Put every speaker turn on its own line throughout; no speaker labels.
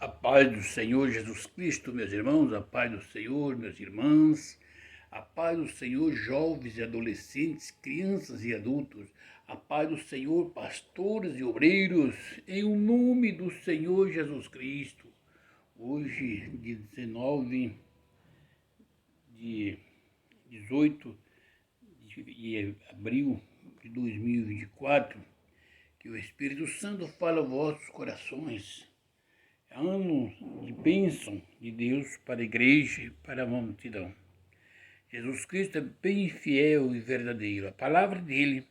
A paz do Senhor Jesus Cristo, meus irmãos, a paz do Senhor, meus irmãs, a paz do Senhor, jovens e adolescentes, crianças e adultos, a paz do Senhor, pastores e obreiros, em o nome do Senhor Jesus Cristo. Hoje, dia 19 de 18 de abril de 2024, que o Espírito Santo fala aos vossos corações. Ano de bênção de Deus para a igreja e para a multidão. Jesus Cristo é bem fiel e verdadeiro. A palavra dele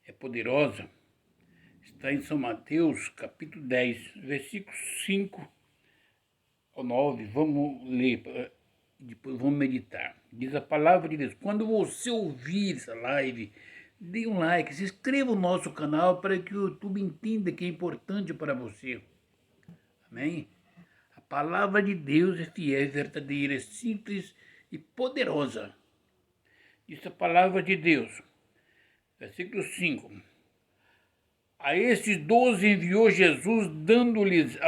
é poderosa. Está em São Mateus, capítulo 10, versículos 5 ao 9. Vamos ler, depois vamos meditar. Diz a palavra de Deus: quando você ouvir essa live, dê um like, se inscreva no nosso canal para que o YouTube entenda que é importante para você. Amém? A palavra de Deus é fiel, verdadeira, simples e poderosa. Diz a palavra de Deus, versículo 5. A estes 12 enviou Jesus, dando-lhes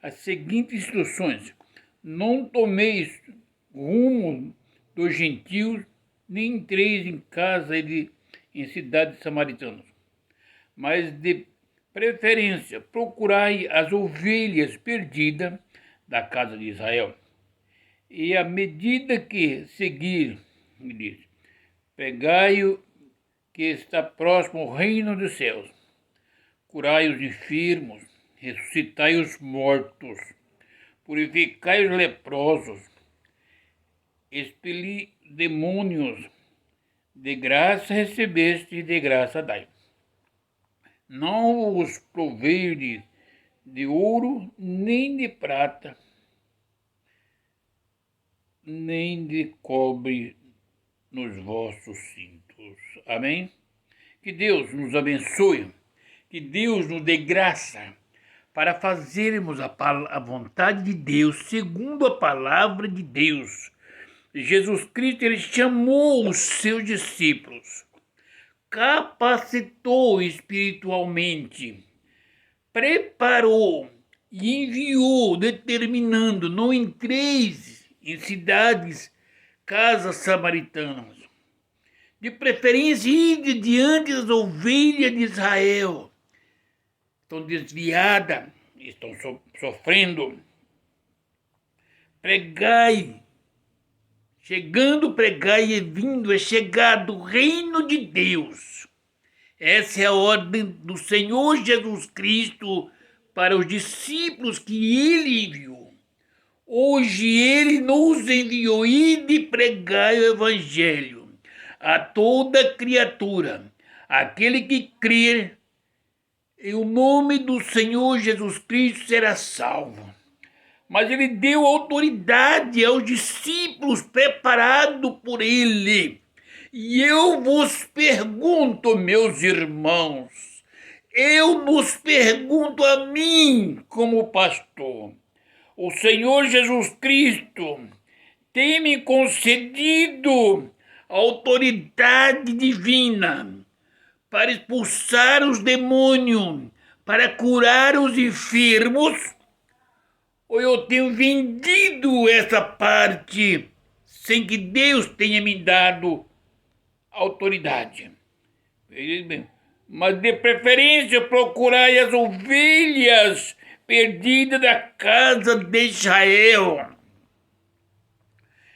as seguintes instruções: não tomeis rumo dos gentios, nem entreis em casa em cidades samaritanas, mas de preferência, procurai as ovelhas perdidas da casa de Israel. E à medida que seguir, me diz, pregai-o que está próximo ao reino dos céus. Curai os enfermos, ressuscitai os mortos, purificai os leprosos, expeli demônios, de graça recebeste e de graça dai. Não os proveide de ouro, nem de prata, nem de cobre nos vossos cintos. Amém? Que Deus nos abençoe, que Deus nos dê graça para fazermos a vontade de Deus, segundo a palavra de Deus. Jesus Cristo, ele chamou os seus discípulos, capacitou espiritualmente, preparou e enviou, determinando: não entreis em cidades, casas samaritanas. De preferência, ide diante das ovelhas de Israel. Estão desviadas, estão sofrendo. Pregai. Chegando, pregai e vindo, é chegado o reino de Deus. Essa é a ordem do Senhor Jesus Cristo para os discípulos que ele enviou. Hoje ele nos enviou: ide pregai o evangelho a toda criatura. Aquele que crer em o nome do Senhor Jesus Cristo será salvo. Mas ele deu autoridade aos discípulos preparados por ele. E eu vos pergunto, meus irmãos, eu nos pergunto a mim como pastor: o Senhor Jesus Cristo tem me concedido autoridade divina para expulsar os demônios, para curar os enfermos? Ou eu tenho vendido essa parte sem que Deus tenha me dado autoridade? Mas de preferência procurai as ovelhas perdidas da casa de Israel.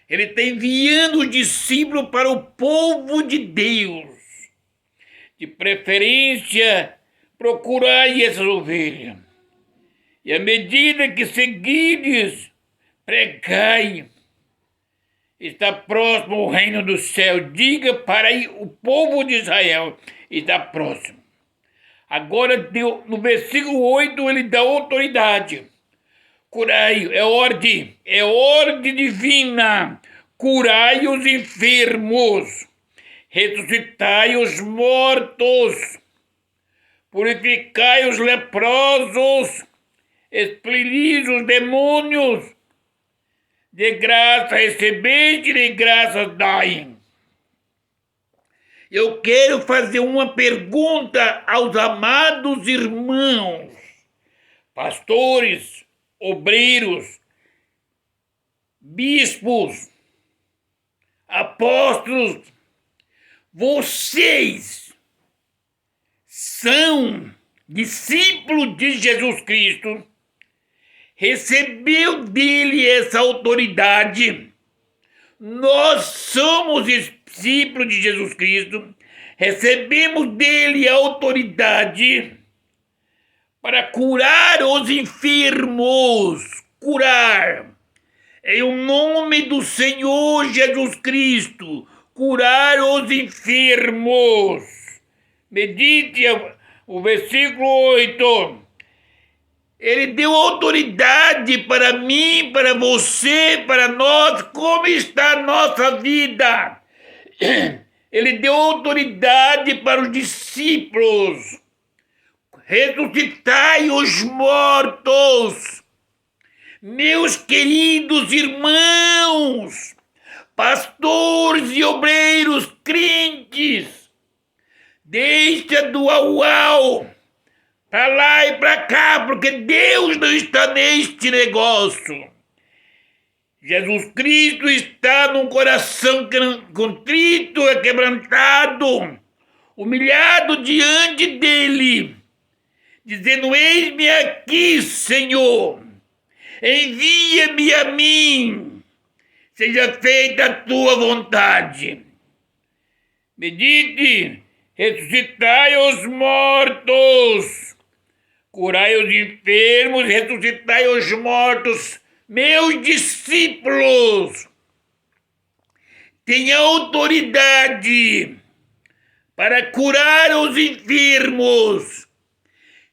Ele está enviando os discípulos para o povo de Deus. De preferência, procurai essas ovelhas. E à medida que seguires, pregai. Está próximo o reino do céu. Diga para o povo de Israel: está próximo. Agora, no versículo 8, ele dá autoridade. Curai, é ordem divina. Curai os enfermos, ressuscitai os mortos, purificai os leprosos, expeli os demônios, de graça recebeste, de graça dai. Eu quero fazer uma pergunta aos amados irmãos, pastores, obreiros, bispos, apóstolos, vocês são discípulos de Jesus Cristo, recebeu dele essa autoridade. Nós somos discípulos de Jesus Cristo, recebemos dele a autoridade para curar os enfermos, curar, em o nome do Senhor Jesus Cristo, curar os enfermos. Medite o versículo 8. Ele deu autoridade para mim, para você, para nós. Como está a nossa vida? Ele deu autoridade para os discípulos. Ressuscitai os mortos. Meus queridos irmãos, pastores e obreiros crentes, deixa do au-au, para lá e para cá, porque Deus não está neste negócio. Jesus Cristo está num coração contrito, quebrantado, humilhado diante dele, dizendo: eis-me aqui, Senhor, envia-me a mim, seja feita a tua vontade. Medite, ressuscitai os mortos, curai os enfermos, ressuscitai os mortos, meus discípulos. Tenha autoridade para curar os enfermos,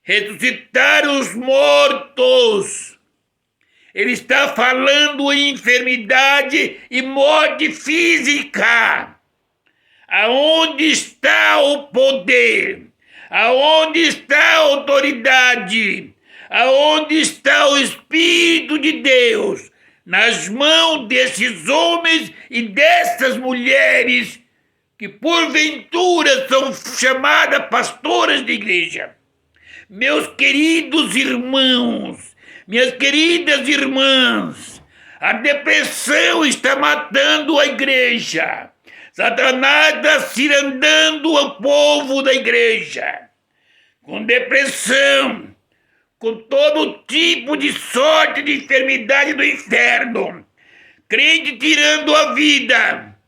ressuscitar os mortos. Ele está falando em enfermidade e morte física. Aonde está o poder? Aonde está a autoridade? Aonde está o Espírito de Deus? Nas mãos desses homens e dessas mulheres que porventura são chamadas pastoras de igreja. Meus queridos irmãos, minhas queridas irmãs, a depressão está matando a igreja. Satanás está cirandando o povo da igreja, com depressão, com todo tipo de sorte de enfermidade do inferno. Crente tirando a vida,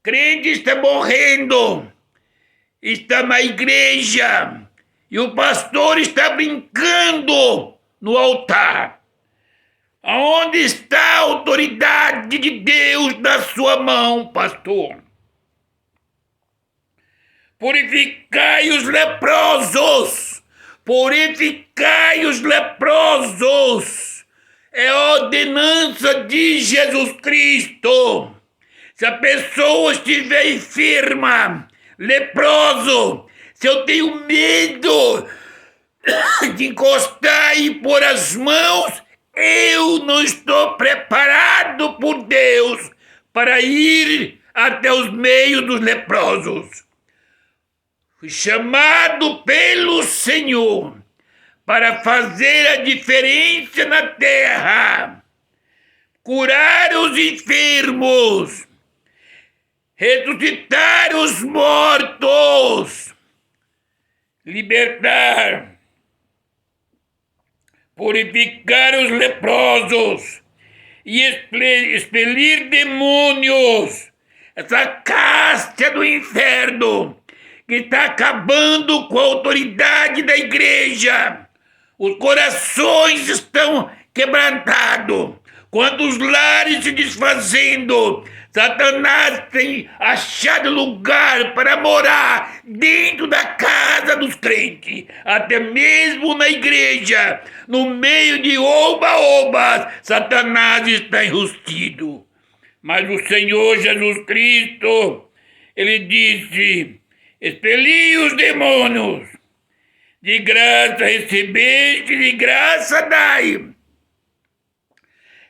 crente está morrendo, está na igreja, e o pastor está brincando no altar. Aonde está a autoridade de Deus na sua mão, pastor? Purificai os leprosos, purificai os leprosos. É a ordenança de Jesus Cristo. Se a pessoa estiver enferma, leproso, se eu tenho medo de encostar e pôr as mãos, eu não estou preparado por Deus para ir até os meios dos leprosos. Fui chamado pelo Senhor para fazer a diferença na terra, curar os enfermos, ressuscitar os mortos, libertar, purificar os leprosos e expelir demônios, essa casta do inferno que está acabando com a autoridade da igreja. Os corações estão quebrantados, quantos lares se desfazendo. Satanás tem achado lugar para morar dentro da casa dos crentes, até mesmo na igreja, no meio de oba-obas, Satanás está enrustido. Mas o Senhor Jesus Cristo, ele disse: expeli os demônios, de graça recebeste, de graça dai.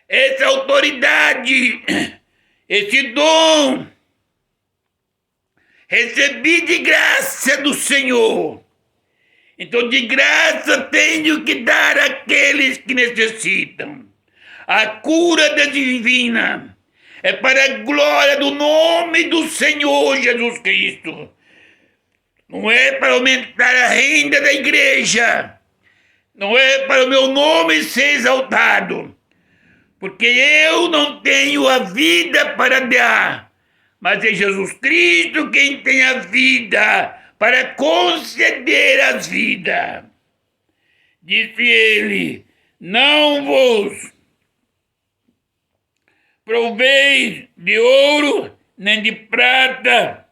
Essa autoridade, esse dom, recebi de graça do Senhor. Então, de graça, tenho que dar àqueles que necessitam. A cura da divina é para a glória do nome do Senhor Jesus Cristo. Não é para aumentar a renda da igreja. Não é para o meu nome ser exaltado. Porque eu não tenho a vida para dar. Mas é Jesus Cristo quem tem a vida para conceder a vida. Disse ele: não vos proveis de ouro, nem de prata,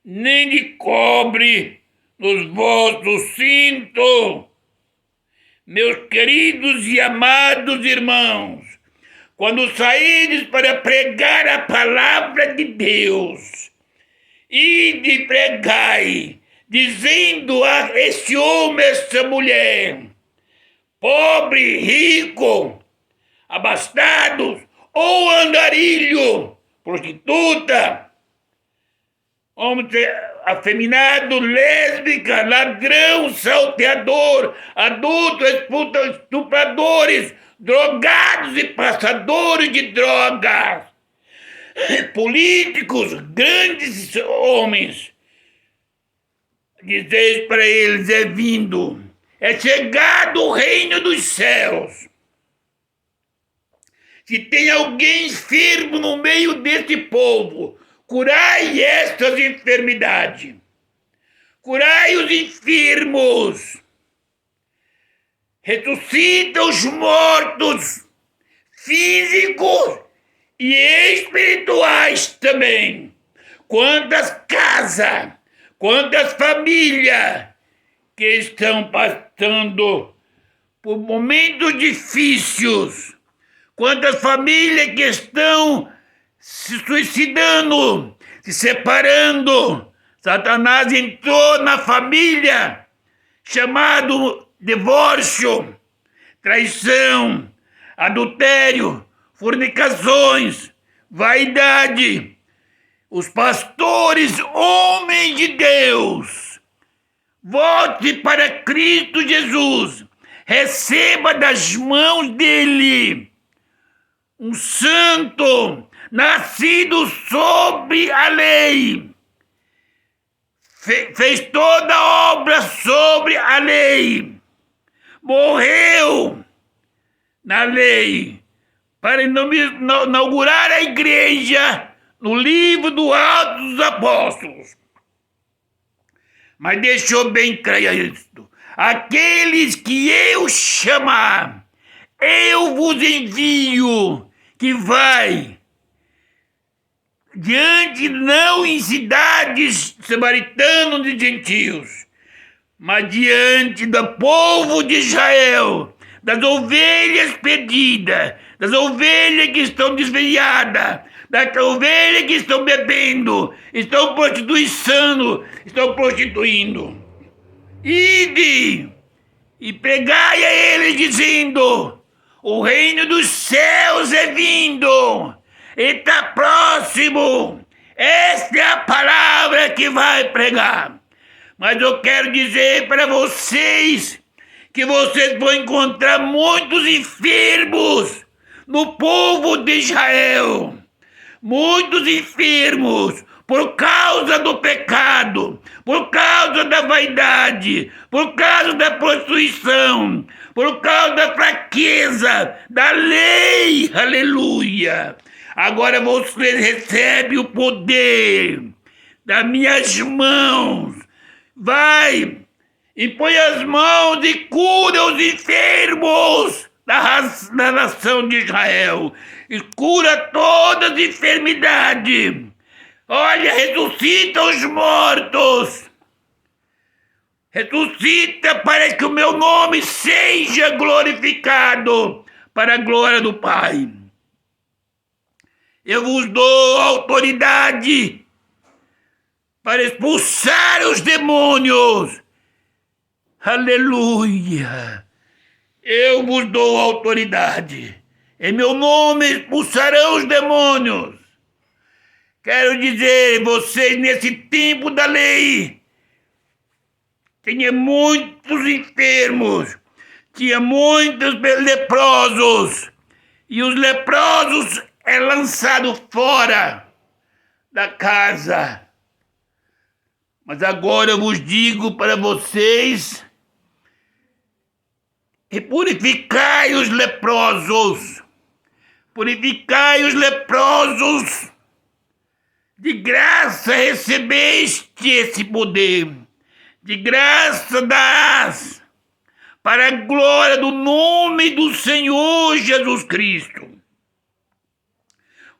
nem de cobre nos vossos cintos. Meus queridos e amados irmãos, quando saídes para pregar a palavra de Deus, ide e pregai, dizendo a esse homem, essa mulher, pobre, rico, abastados, ou andarilho, prostituta, homem afeminado, lésbica, ladrão, salteador, adulto, estupradores, drogados e passadores de drogas, políticos, grandes homens. Dizeis para eles: é vindo, é chegado o reino dos céus. Se tem alguém enfermo no meio desse povo, curai estas enfermidades. Curai os enfermos. Ressuscita os mortos, físicos e espirituais também. Quantas casas, quantas famílias que estão passando por momentos difíceis. Quantas famílias que estão se suicidando, se separando. Satanás entrou na família, chamado divórcio, traição, adultério, fornicações, vaidade. Os pastores, homens de Deus, volte para Cristo Jesus, receba das mãos dele um santo, nascido sobre a lei, fez toda a obra sobre a lei, morreu na lei para inaugurar a igreja no livro do Atos dos Apóstolos. Mas deixou bem claro isto: aqueles que eu chamar, eu vos envio, que vai diante não em cidades samaritanas e gentios, mas diante do povo de Israel, das ovelhas perdidas, das ovelhas que estão desviadas, das ovelhas que estão bebendo, estão prostituindo. Ide e pregai a eles, dizendo: o reino dos céus é vindo, está próximo. Esta é a palavra que vai pregar. Mas eu quero dizer para vocês que vocês vão encontrar muitos enfermos no povo de Israel. Muitos enfermos por causa do pecado, por causa da vaidade, por causa da prostituição, por causa da fraqueza da lei. Aleluia! Agora vocês recebem o poder das minhas mãos. Vai, impõe as mãos e cura os enfermos da nação de Israel. E cura todas as enfermidades. Olha, ressuscita os mortos. Ressuscita para que o meu nome seja glorificado para a glória do Pai. Eu vos dou autoridade para expulsar os demônios. Aleluia! Eu vos dou autoridade. Em meu nome expulsarão os demônios. Quero dizer, vocês nesse tempo da lei, tinha muitos enfermos, tinha muitos leprosos, e os leprosos é lançado fora da casa. Mas agora eu vos digo para vocês, e purificai os leprosos, purificai os leprosos, de graça recebeste esse poder, de graça dás, para a glória do nome do Senhor Jesus Cristo.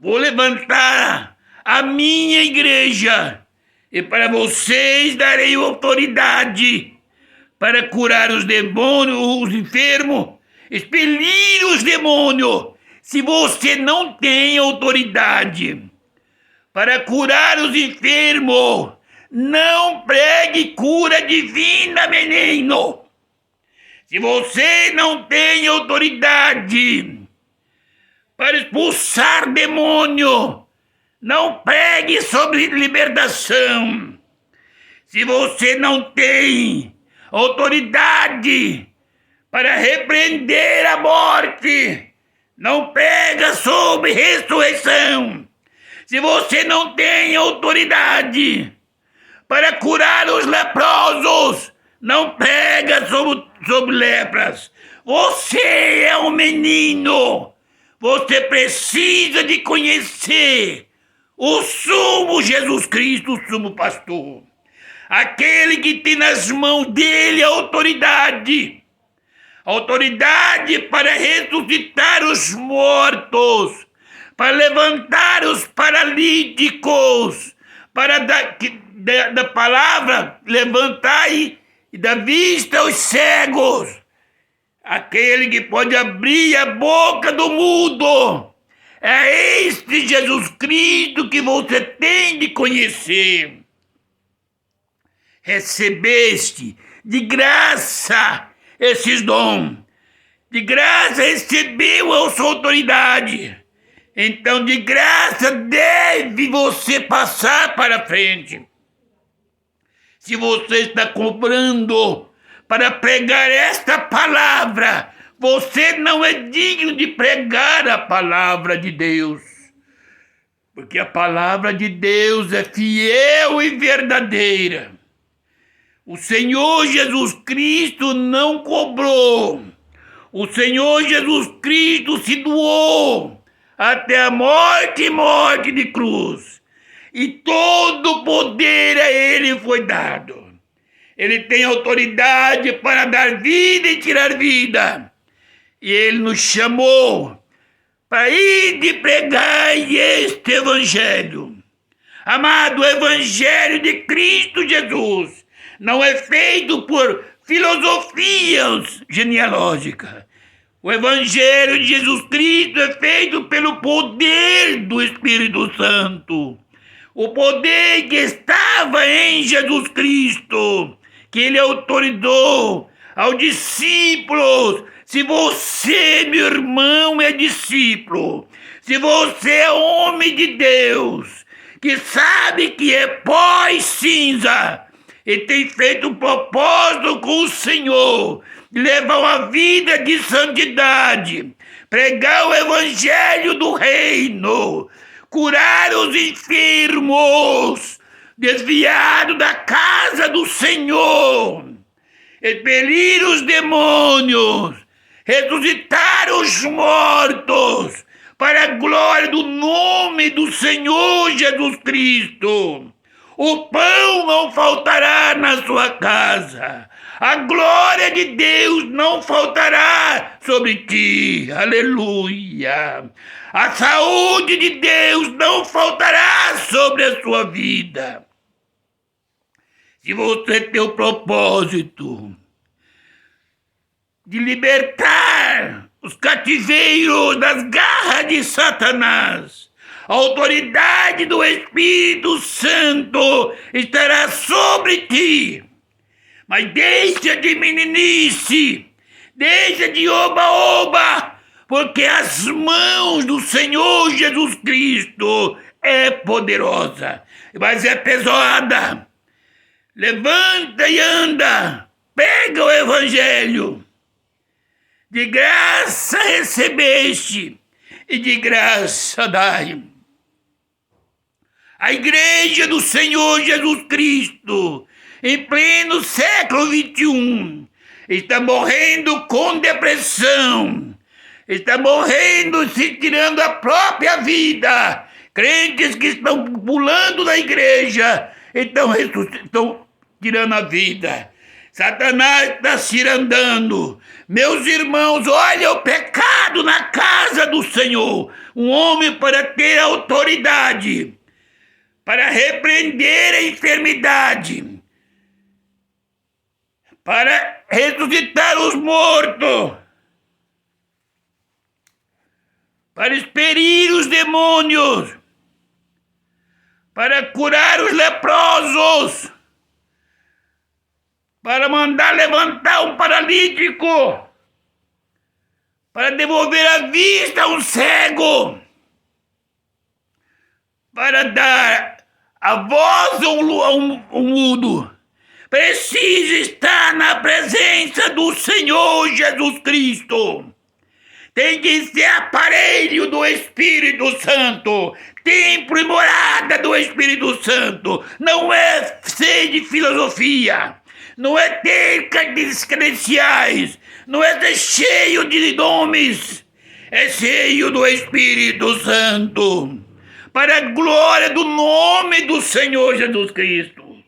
Vou levantar a minha igreja, e para vocês darei autoridade para curar os demônios, os enfermos, expelir os demônios. Se você não tem autoridade para curar os enfermos, não pregue cura divina, menino. Se você não tem autoridade para expulsar demônio, não pregue sobre libertação. Se você não tem autoridade para repreender a morte, não prega sobre ressurreição. Se você não tem autoridade para curar os leprosos, não prega sobre lepras. Você é um menino. Você precisa de conhecer o sumo Jesus Cristo, o sumo pastor. Aquele que tem nas mãos dele a autoridade para ressuscitar os mortos, para levantar os paralíticos, para da palavra levantar e dar vista aos cegos. Aquele que pode abrir a boca do mudo. É este Jesus Cristo que você tem de conhecer. Recebeste de graça esses dons. De graça recebeu a sua autoridade. Então, de graça deve você passar para frente. Se você está cobrando para pregar esta palavra, você não é digno de pregar a palavra de Deus. Porque a palavra de Deus é fiel e verdadeira. O Senhor Jesus Cristo não cobrou. O Senhor Jesus Cristo se doou até a morte de cruz. E todo o poder a Ele foi dado. Ele tem autoridade para dar vida e tirar vida. E Ele nos chamou para ir de pregar este Evangelho. Amado, o Evangelho de Cristo Jesus não é feito por filosofias genealógicas. O Evangelho de Jesus Cristo é feito pelo poder do Espírito Santo. O poder que estava em Jesus Cristo, que Ele autorizou aos discípulos. Se você, meu irmão, é discípulo, se você é homem de Deus, que sabe que é pó e cinza, e tem feito um propósito com o Senhor, levar uma vida de santidade, pregar o Evangelho do Reino, curar os enfermos, desviados da casa do Senhor, expelir os demônios, ressuscitar os mortos, para a glória do nome do Senhor Jesus Cristo. O pão não faltará na sua casa. A glória de Deus não faltará sobre ti. Aleluia. A saúde de Deus não faltará sobre a sua vida. Se você tem o propósito de libertar os cativeiros das garras de Satanás, a autoridade do Espírito Santo estará sobre ti. Mas deixa de meninice, deixa de oba-oba, porque as mãos do Senhor Jesus Cristo é poderosa, mas é pesada. Levanta e anda, pega o Evangelho. De graça recebeste e de graça dai. A Igreja do Senhor Jesus Cristo, em pleno século XXI, está morrendo com depressão, está morrendo, se tirando a própria vida. Crentes que estão pulando da igreja, estão tirando a vida. Satanás está se andando. Meus irmãos, olha o pecado na casa do Senhor. Um homem para ter autoridade, para repreender a enfermidade, para ressuscitar os mortos, para expelir os demônios, para curar os leprosos, para mandar levantar um paralítico, para devolver a vista a um cego, para dar a voz a um mudo. Precisa estar na presença do Senhor Jesus Cristo. Tem que ser aparelho do Espírito Santo, templo e morada do Espírito Santo. Não é ser de filosofia, não é ter credenciais, não é ser cheio de nomes, é cheio do Espírito Santo, para a glória do nome do Senhor Jesus Cristo.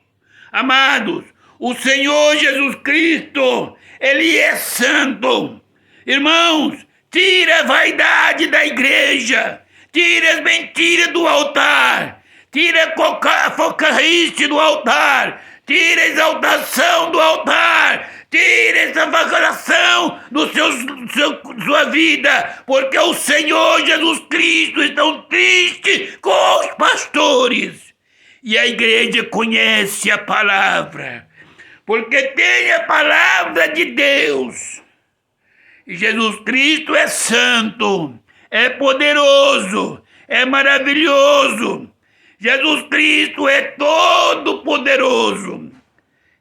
Amados, o Senhor Jesus Cristo, Ele é santo. Irmãos, tira a vaidade da igreja, tira as mentiras do altar, tira a focarrice do altar, tira a exaltação do altar, tira essa vagação do sua vida, porque o Senhor Jesus Cristo está triste com os pastores. E a igreja conhece a palavra, porque tem a palavra de Deus. E Jesus Cristo é santo, é poderoso, é maravilhoso. Jesus Cristo é todo poderoso.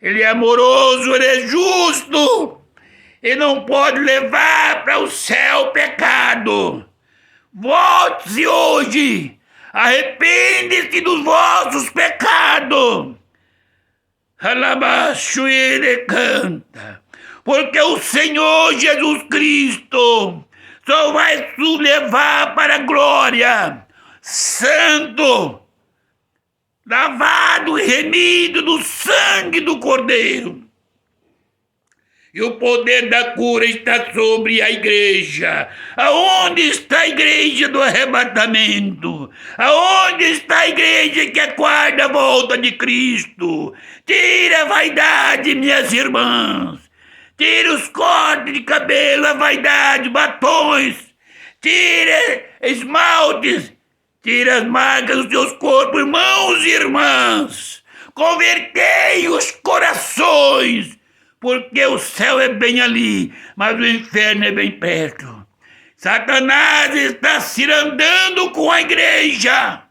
Ele é amoroso, ele é justo. Ele não pode levar para o céu o pecado. Volte-se hoje. Arrepende-se dos vossos pecados. Alabaixo ele canta. Porque o Senhor Jesus Cristo só vai nos levar para a glória. Santo, lavado e remido do sangue do Cordeiro. E o poder da cura está sobre a igreja. Aonde está a igreja do arrebatamento? Aonde está a igreja que aguarda a volta de Cristo? Tira a vaidade, minhas irmãs. Tira os cortes de cabelo, a vaidade, batons. Tira esmaltes. Tira as marcas dos seus corpos, irmãos e irmãs. Convertei os corações, porque o céu é bem ali, mas o inferno é bem perto. Satanás está se andando com a igreja.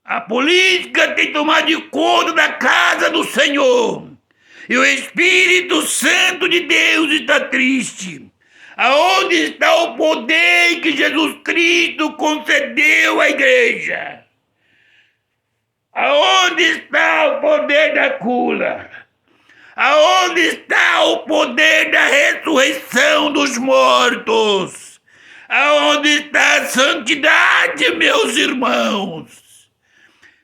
A política tem tomado de conta da casa do Senhor. E o Espírito Santo de Deus está triste. Aonde está o poder que Jesus Cristo concedeu à igreja? Aonde está o poder da cura? Aonde está o poder da ressurreição dos mortos? Aonde está a santidade, meus irmãos?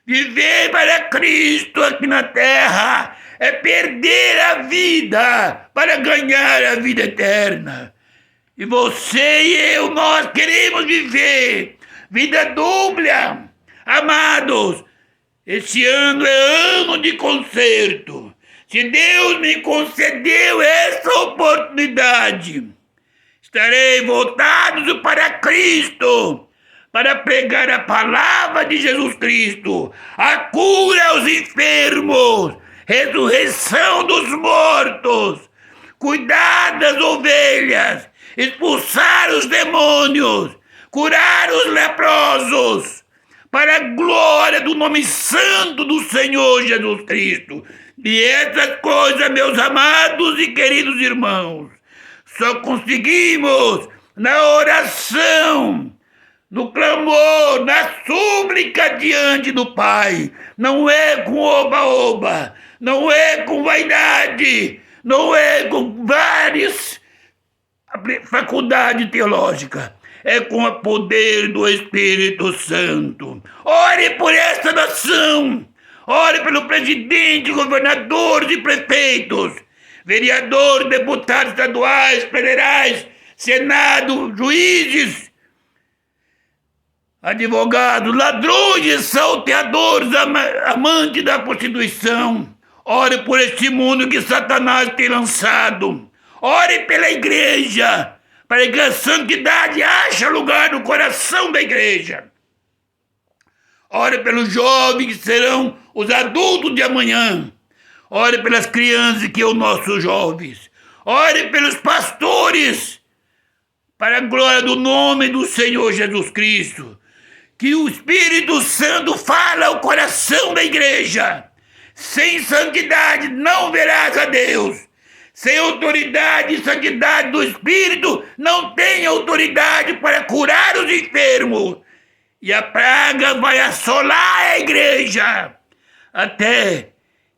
Viver para Cristo aqui na terra é perder a vida para ganhar a vida eterna. E você e eu, nós queremos viver vida dupla. Amados, esse ano é ano de concerto. Se Deus me concedeu essa oportunidade, estarei voltado para Cristo, para pregar a palavra de Jesus Cristo, a cura aos enfermos, ressurreição dos mortos, cuidar das ovelhas, expulsar os demônios, curar os leprosos, para a glória do nome santo do Senhor Jesus Cristo. E essas coisas, meus amados e queridos irmãos, só conseguimos na oração, no clamor, na súplica diante do Pai. Não é com oba-oba, não é com vaidade, não é com várias faculdades teológicas. É com o poder do Espírito Santo. Ore por esta nação. Ore pelo presidente, governadores e prefeitos, vereadores, deputados estaduais, federais, Senado, juízes, advogados, ladrões, salteadores, amantes da prostituição. Ore por este mundo que Satanás tem lançado. Ore pela igreja, para que a santidade ache lugar no coração da igreja. Ore pelos jovens que serão os adultos de amanhã. Ore pelas crianças que são nossos jovens. Ore pelos pastores, para a glória do nome do Senhor Jesus Cristo. Que o Espírito Santo fale ao coração da igreja. Sem santidade não verás a Deus. Sem autoridade e santidade do Espírito, não tem autoridade para curar os enfermos. E a praga vai assolar a igreja, até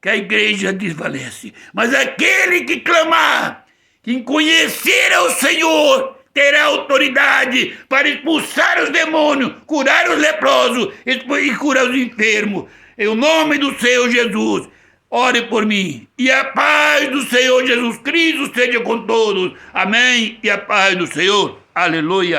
que a igreja desvalece. Mas aquele que clamar, que conhecer ao Senhor, terá autoridade para expulsar os demônios, curar os leprosos e curar os enfermos. Em nome do Senhor Jesus, ore por mim. E a paz do Senhor Jesus Cristo seja com todos. Amém. E a paz do Senhor. Aleluia.